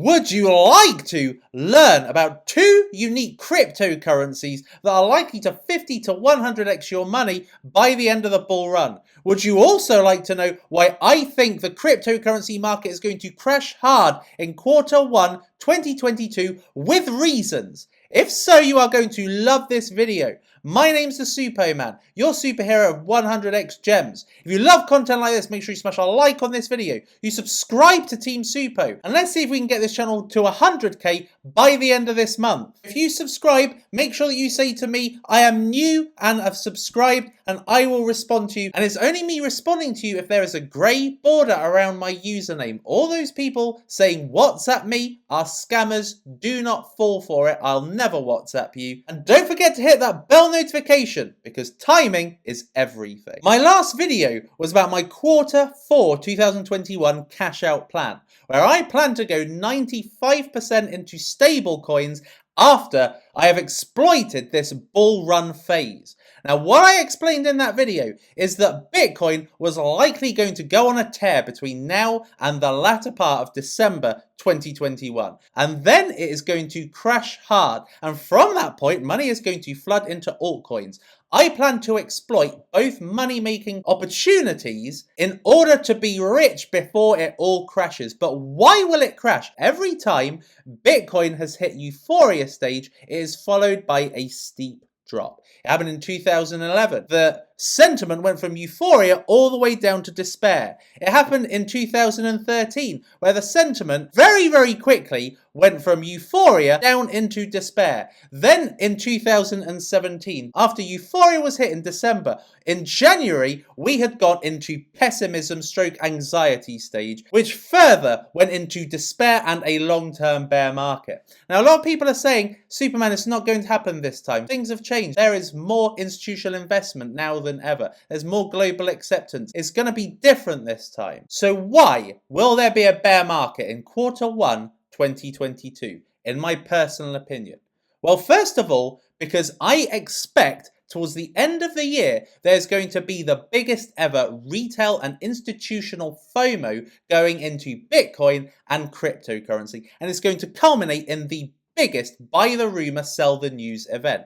Would you like to learn about 2 unique cryptocurrencies that are likely to 50 to 100x your money by the end of the bull run? Would you also like to know why I think the cryptocurrency market is going to crash hard in Q1 2022 with reasons? If so, you are going to love this video. My name's the Suppoman, your superhero of 100x gems. If you love content like this, make sure you smash a like on this video. You subscribe to Team Suppo, and let's see if we can get this channel to 100k by the end of this month. If you subscribe, make sure that you say to me, I am new and have subscribed, and I will respond to you. And it's only me responding to you if there is a grey border around my username. All those people saying WhatsApp me are scammers. Do not fall for it. I'll never WhatsApp you. And don't forget to hit that bell notification, because timing is everything. My last video was about my Q4 2021 cash out plan, where I plan to go 95% into stable coins after I have exploited this bull run phase. Now, what I explained in that video is that Bitcoin was likely going to go on a tear between now and the latter part of December 2021. And then it is going to crash hard. And from that point, money is going to flood into altcoins. I plan to exploit both money-making opportunities in order to be rich before it all crashes. But why will it crash? Every time Bitcoin has hit euphoria stage, it is followed by a steep drop. It happened in 2011. The sentiment went from euphoria all the way down to despair. It happened in 2013, where the sentiment very, very quickly went from euphoria down into despair. Then in 2017, after euphoria was hit in December, in January, we had got into pessimism stroke anxiety stage, which further went into despair and a long-term bear market. Now, a lot of people are saying, Superman, it's not going to happen this time. Things have changed. There is more institutional investment now than ever. There's more global acceptance. It's going to be different this time. So why will there be a bear market in Q1 2022, in my personal opinion? Well, first of all, because I expect towards the end of the year, there's going to be the biggest ever retail and institutional FOMO going into Bitcoin and cryptocurrency. And it's going to culminate in the biggest buy the rumor, sell the news event.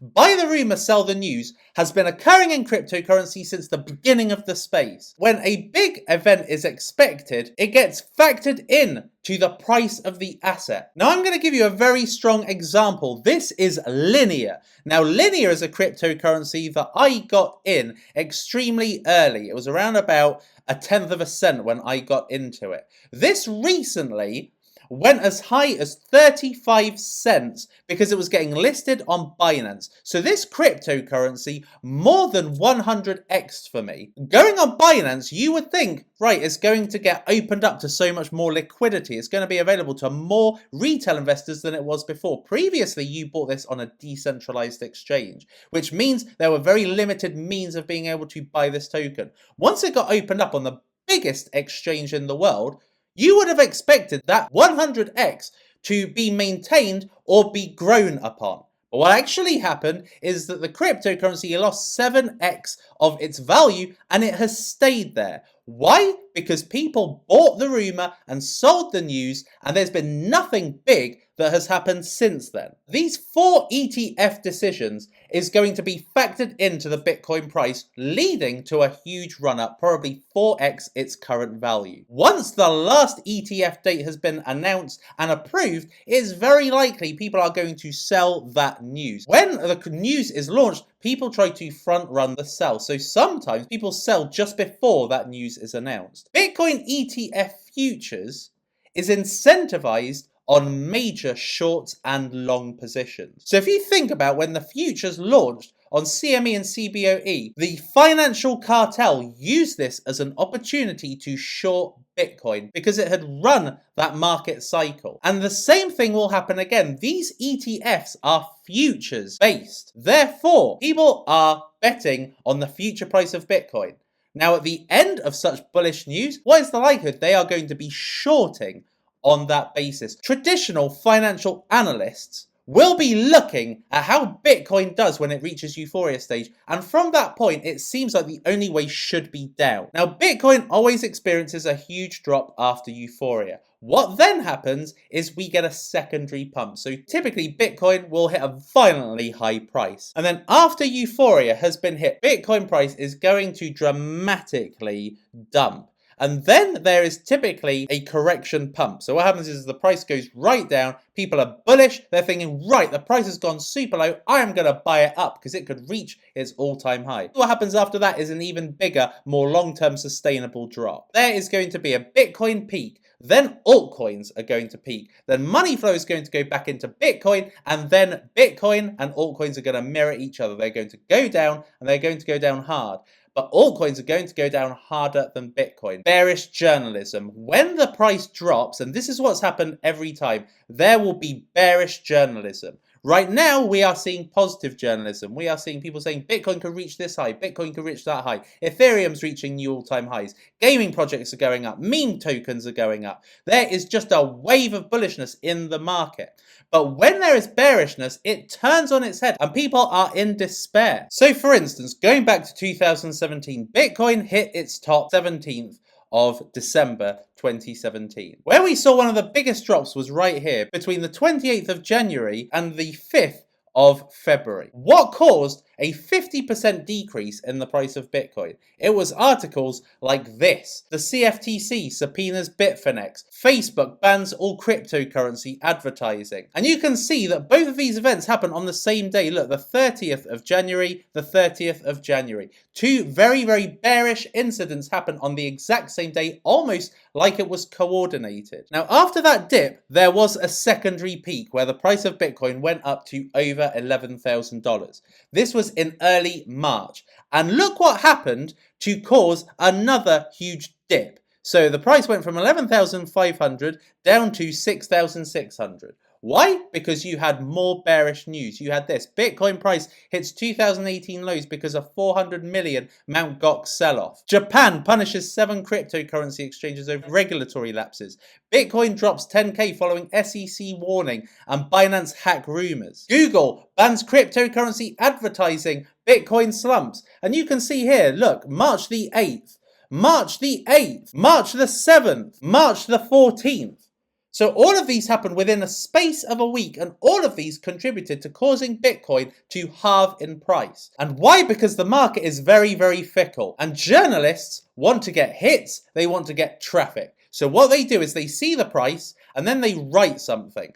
Buy the rumor, sell the news has been occurring in cryptocurrency since the beginning of the space. When a big event is expected, it gets factored in to the price of the asset. Now, I'm going to give you a very strong example. This is Linear. Now, Linear is a cryptocurrency that I got in extremely early. It was around about 1/10 of a cent when I got into it. This recently went as high as 35 cents because it was getting listed on Binance. So this cryptocurrency more than 100x'd for me. Going on Binance, you would think, right, it's going to get opened up to so much more liquidity. It's going to be available to more retail investors than it was before. Previously, you bought this on a decentralized exchange, which means there were very limited means of being able to buy this token. Once it got opened up on the biggest exchange in the world, you would have expected that 100x to be maintained or be grown upon. But what actually happened is that the cryptocurrency lost 7x of its value and it has stayed there. Why? Because people bought the rumor and sold the news, and there's been nothing big that has happened since then. These 4 ETF decisions is going to be factored into the Bitcoin price, leading to a huge run up, probably 4x its current value. Once the last ETF date has been announced and approved, it is very likely people are going to sell that news. When the news is launched, people try to front run the sell. So sometimes people sell just before that news is announced. Bitcoin ETF futures is incentivized on major short and long positions. So if you think about when the futures launched on CME and CBOE, the financial cartel used this as an opportunity to short Bitcoin because it had run that market cycle. And the same thing will happen again. These ETFs are futures based. Therefore, people are betting on the future price of Bitcoin. Now, at the end of such bullish news, what is the likelihood they are going to be shorting on that basis? Traditional financial analysts we'll be looking at how Bitcoin does when it reaches euphoria stage, and from that point it seems like the only way should be down. Now Bitcoin always experiences a huge drop after euphoria. What then happens is we get a secondary pump. So typically Bitcoin will hit a violently high price. And then after euphoria has been hit, Bitcoin price is going to dramatically dump. And then there is typically a correction pump. So what happens is the price goes right down. People are bullish. They're thinking, right, the price has gone super low. I am going to buy it up because it could reach its all-time high. What happens after that is an even bigger, more long-term sustainable drop. There is going to be a Bitcoin peak. Then altcoins are going to peak. Then money flow is going to go back into Bitcoin. And then Bitcoin and altcoins are going to mirror each other. They're going to go down and they're going to go down hard. But altcoins are going to go down harder than Bitcoin. Bearish journalism. When the price drops, and this is what's happened every time, there will be bearish journalism. Right now, we are seeing positive journalism. We are seeing people saying Bitcoin could reach this high, Bitcoin could reach that high. Ethereum's reaching new all-time highs. Gaming projects are going up. Meme tokens are going up. There is just a wave of bullishness in the market. But when there is bearishness, it turns on its head and people are in despair. So for instance, going back to 2017, Bitcoin hit its top 17th of December 2017. Where we saw one of the biggest drops was right here between the 28th of January and the 5th of February. What caused a 50% decrease in the price of Bitcoin? It was articles like this. The CFTC subpoenas Bitfinex. Facebook bans all cryptocurrency advertising. And you can see that both of these events happen on the same day. Look, the 30th of January, the 30th of January. Two very, very bearish incidents happen on the exact same day, almost like it was coordinated. Now, after that dip, there was a secondary peak where the price of Bitcoin went up to over $11,000. This was in early March. And look what happened to cause another huge dip. So the price went from 11,500 down to 6,600. Why? Because you had more bearish news. You had this. Bitcoin price hits 2018 lows because of 400 million Mt. Gox sell-off. Japan punishes 7 cryptocurrency exchanges over regulatory lapses. Bitcoin drops 10k following SEC warning and Binance hack rumors. Google bans cryptocurrency advertising. Bitcoin slumps. And you can see here, look, March the 8th, March the 8th, March the 7th, March the 14th. So all of these happened within a space of a week, and all of these contributed to causing Bitcoin to halve in price. And why? Because the market is very, very fickle. And journalists want to get hits, they want to get traffic. So what they do is they see the price and then they write something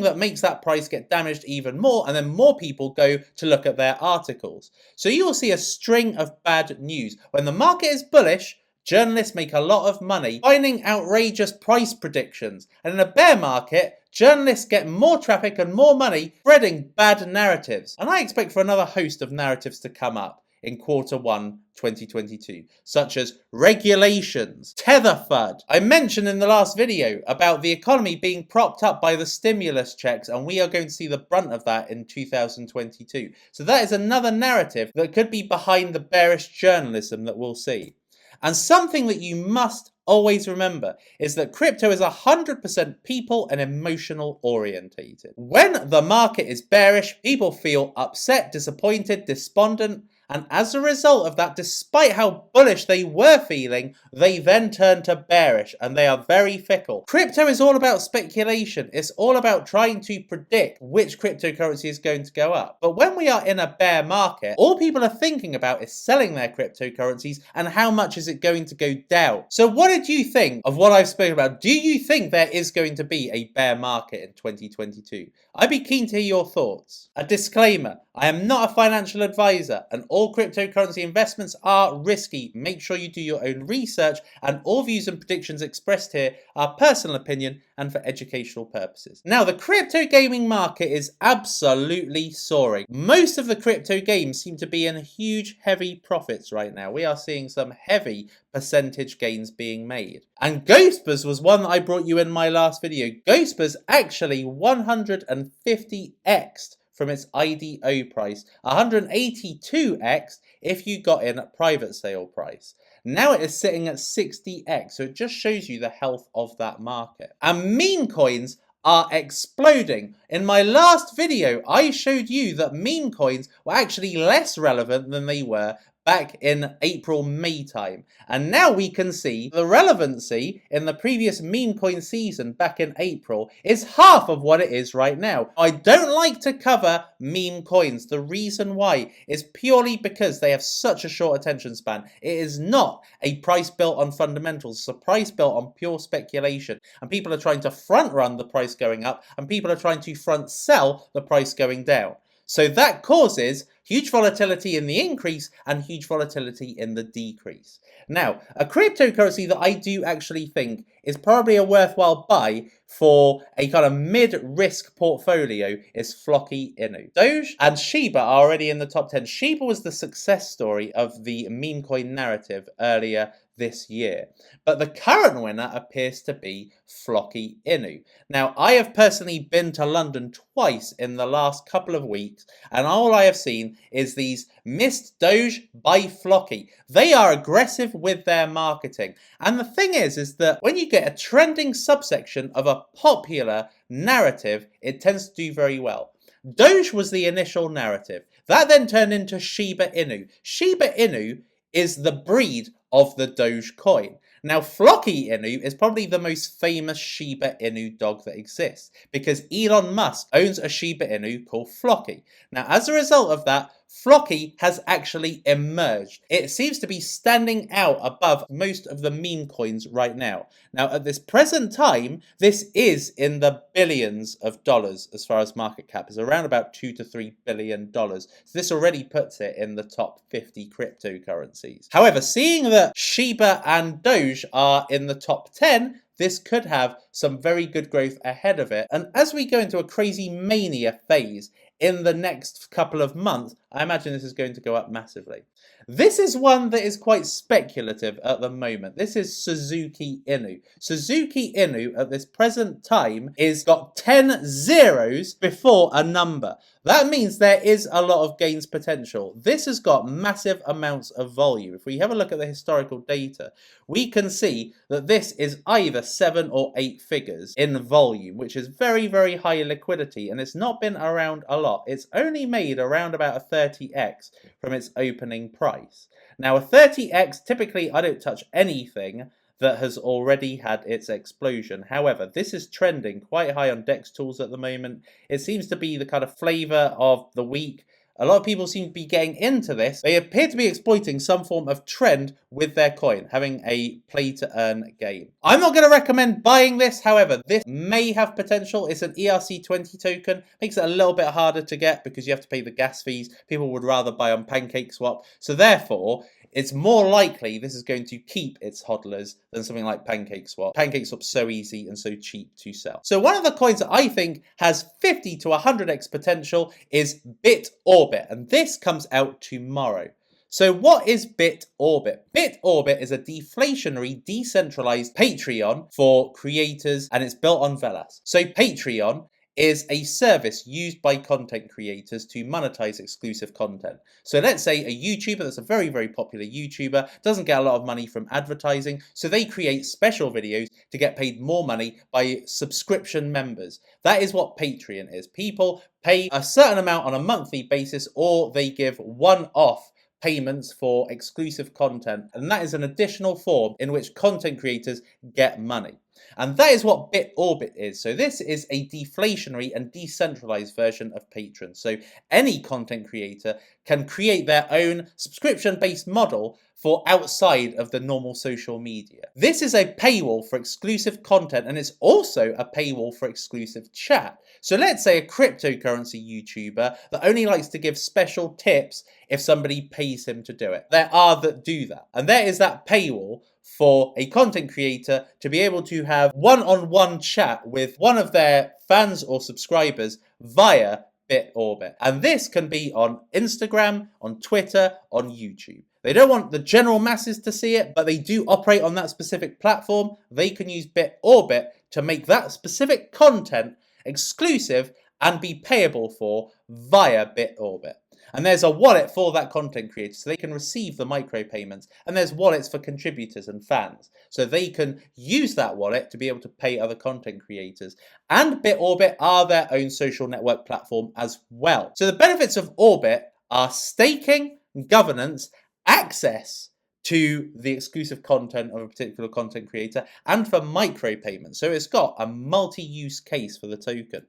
that makes that price get damaged even more, and then more people go to look at their articles. So you will see a string of bad news. When the market is bullish, journalists make a lot of money finding outrageous price predictions. And in a bear market, journalists get more traffic and more money spreading bad narratives. And I expect for another host of narratives to come up in Q1 2022, such as regulations, tether FUD. I mentioned in the last video about the economy being propped up by the stimulus checks, and we are going to see the brunt of that in 2022. So that is another narrative that could be behind the bearish journalism that we'll see. And something that you must always remember is that crypto is 100% people and emotional orientated. When the market is bearish, people feel upset, disappointed, despondent, and as a result of that, despite how bullish they were feeling, they then turn to bearish, and they are very fickle. Crypto is all about speculation. It's all about trying to predict which cryptocurrency is going to go up. But when we are in a bear market, all people are thinking about is selling their cryptocurrencies and how much is it going to go down. So what did you think of what I've spoken about? Do you think there is going to be a bear market in 2022? I'd be keen to hear your thoughts. A disclaimer, I am not a financial advisor, and all cryptocurrency investments are risky. Make sure you do your own research, and all views and predictions expressed here are personal opinion and for educational purposes. Now, the crypto gaming market is absolutely soaring. Most of the crypto games seem to be in huge, heavy profits right now. We are seeing some heavy percentage gains being made. And Ghostbuzz was one that I brought you in my last video. Ghostbuzz actually 150x'd from its IDO price, 182x if you got in at private sale price. Now it is sitting at 60x, so it just shows you the health of that market. And meme coins are exploding. In my last video, I showed you that meme coins were actually less relevant than they were back in April, May time. And now we can see the relevancy in the previous meme coin season back in April is half of what it is right now. I don't like to cover meme coins. The reason why is purely because they have such a short attention span. It is not a price built on fundamentals. It's a price built on pure speculation. And people are trying to front run the price going up, and people are trying to front sell the price going down. So that causes huge volatility in the increase and huge volatility in the decrease. Now, a cryptocurrency that I do actually think is probably a worthwhile buy for a kind of mid-risk portfolio is Flocky Inu. Doge and Shiba are already in the top 10. Shiba was the success story of the meme coin narrative earlier this year. But the current winner appears to be Flocky Inu. Now, I have personally been to London twice in the last couple of weeks, and all I have seen is these missed Doge by Flocky. They are aggressive with their marketing. And the thing is that when you get a trending subsection of a popular narrative, it tends to do very well. Doge was the initial narrative. That then turned into Shiba Inu. Shiba Inu is the breed of the Doge coin. Now, Flocky Inu is probably the most famous Shiba Inu dog that exists because Elon Musk owns a Shiba Inu called Flocky. Now, as a result of that, Flocky has actually emerged. It seems to be standing out above most of the meme coins right now. Now, at this present time, this is in the billions of dollars as far as market cap is, around about $2 to $3 billion. So this already puts it in the top 50 cryptocurrencies. However, seeing that Shiba and Doge are in the top 10, this could have some very good growth ahead of it. And as we go into a crazy mania phase in the next couple of months, I imagine this is going to go up massively. This is one that is quite speculative at the moment. This is Suzuki Inu. Suzuki Inu at this present time is got 10 zeros before a number. That means there is a lot of gains potential. This has got massive amounts of volume. If we have a look at the historical data, we can see that this is either 7 or 8 figures in volume, which is very, very high liquidity, and it's not been around a lot. It's only made around about a 30x from its opening price. Now, a 30x, typically I don't touch anything that has already had its explosion. However, this is trending quite high on DEX tools at the moment. It seems to be the kind of flavor of the week. A lot of people seem to be getting into this. They appear to be exploiting some form of trend with their coin, having a play to earn game. I'm not going to recommend buying this. However, this may have potential. It's an ERC20 token. Makes it a little bit harder to get because you have to pay the gas fees. People would rather buy on PancakeSwap. So therefore, it's more likely this is going to keep its hodlers than something like PancakeSwap. PancakeSwap's so easy and so cheap to sell. So one of the coins that I think has 50 to 100x potential is BitOrbit, and this comes out tomorrow. So what is BitOrbit? BitOrbit is a deflationary, decentralized Patreon for creators, and it's built on Velas. So Patreon is a service used by content creators to monetize exclusive content. So let's say a YouTuber that's a very, very popular YouTuber doesn't get a lot of money from advertising, so they create special videos to get paid more money by subscription members. That is what Patreon is. People pay a certain amount on a monthly basis, or they give one-off payments for exclusive content, and that is an additional form in which content creators get money. And that is what BitOrbit is. So this is a deflationary and decentralized version of Patreon. So any content creator can create their own subscription-based model for outside of the normal social media. This is a paywall for exclusive content, and it's also a paywall for exclusive chat. So let's say a cryptocurrency YouTuber that only likes to give special tips if somebody pays him to do it. There are that do that. And there is that paywall for a content creator to be able to have one-on-one chat with one of their fans or subscribers via BitOrbit. And this can be on Instagram, on Twitter, on YouTube. They don't want the general masses to see it, but they do operate on that specific platform. They can use BitOrbit to make that specific content exclusive and be payable for via BitOrbit. And there's a wallet for that content creator so they can receive the micropayments. And there's wallets for contributors and fans so they can use that wallet to be able to pay other content creators. And BitOrbit are their own social network platform as well. So the benefits of Orbit are staking, governance, access to the exclusive content of a particular content creator, and for micropayments. So it's got a multi-use case for the token.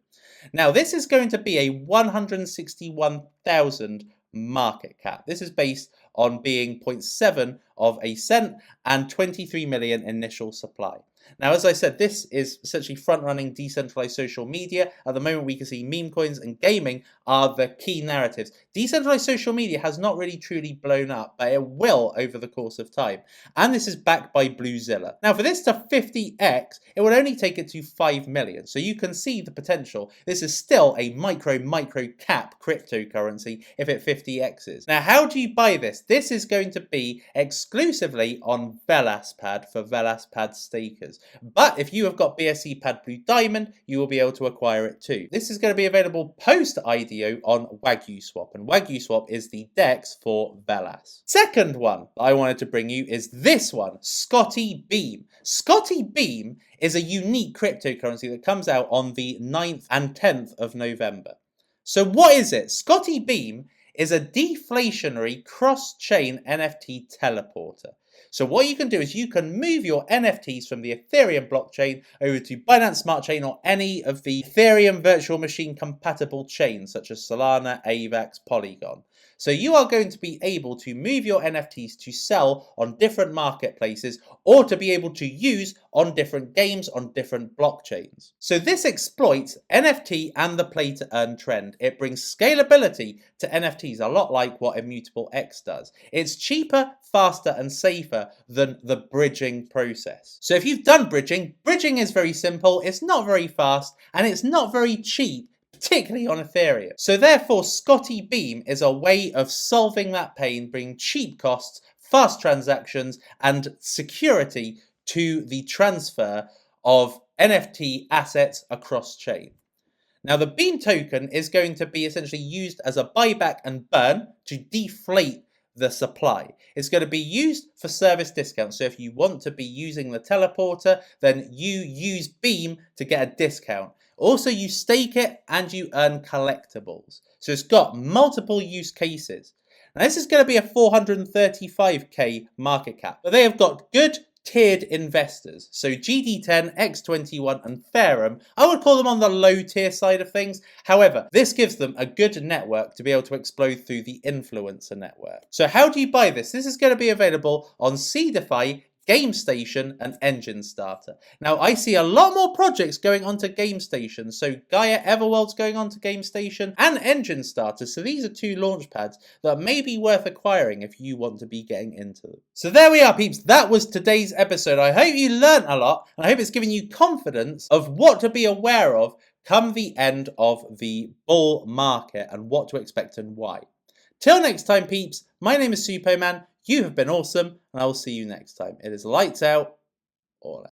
Now, this is going to be a 161,000 market cap. This is based on being 0.7 of a cent and 23 million initial supply. Now, as I said, this is essentially front-running decentralized social media. At the moment, we can see meme coins and gaming are the key narratives. Decentralized social media has not really truly blown up, but it will over the course of time. And this is backed by Bluezilla. Now, for this to 50x, it would only take it to 5 million. So you can see the potential. This is still a micro cap cryptocurrency if it 50x's. Now, how do you buy this? This is going to be exclusively on Velaspad for Velaspad stakers. But if you have got BSC Pad Blue Diamond, you will be able to acquire it too. This is going to be available post IDO on Wagyu Swap, and Wagyu Swap is the DEX for Velas. Second one I wanted to bring you is this one, Scotty Beam. Scotty Beam is a unique cryptocurrency that comes out on the 9th and 10th of November. So what is it? Scotty Beam is a deflationary cross-chain NFT teleporter. So what you can do is you can move your NFTs from the Ethereum blockchain over to Binance Smart Chain or any of the Ethereum virtual machine compatible chains such as Solana, AVAX, Polygon. So you are going to be able to move your NFTs to sell on different marketplaces or to be able to use on different games on different blockchains. So this exploits NFT and the play to earn trend. It brings scalability to NFTs, a lot like what Immutable X does. It's cheaper, faster and safer than the bridging process. So if you've done bridging is very simple, it's not very fast, and it's not very cheap, particularly on Ethereum. So therefore, Scotty Beam is a way of solving that pain, bringing cheap costs, fast transactions, and security to the transfer of NFT assets across chain. Now, the Beam token is going to be essentially used as a buyback and burn to deflate the supply. It's going to be used for service discounts. So if you want to be using the teleporter, then you use Beam to get a discount. Also, you stake it and you earn collectibles. So it's got multiple use cases. Now, this is going to be a 435k market cap, but they have got good tiered investors. So GD10, X21 and Ferrum, I would call them on the low tier side of things. However, this gives them a good network to be able to explode through the influencer network. So how do you buy this? This is going to be available on CDeFi, GameStation and Engine Starter. Now, I see a lot more projects going onto GameStation. So Gaia Everworld's going onto GameStation and Engine Starter. So these are two launch pads that may be worth acquiring if you want to be getting into them. So there we are, peeps. That was today's episode. I hope you learned a lot, and I hope it's given you confidence of what to be aware of come the end of the bull market and what to expect and why. Till next time, peeps, my name is Suppoman. You have been awesome, and I will see you next time. It is lights out, all out.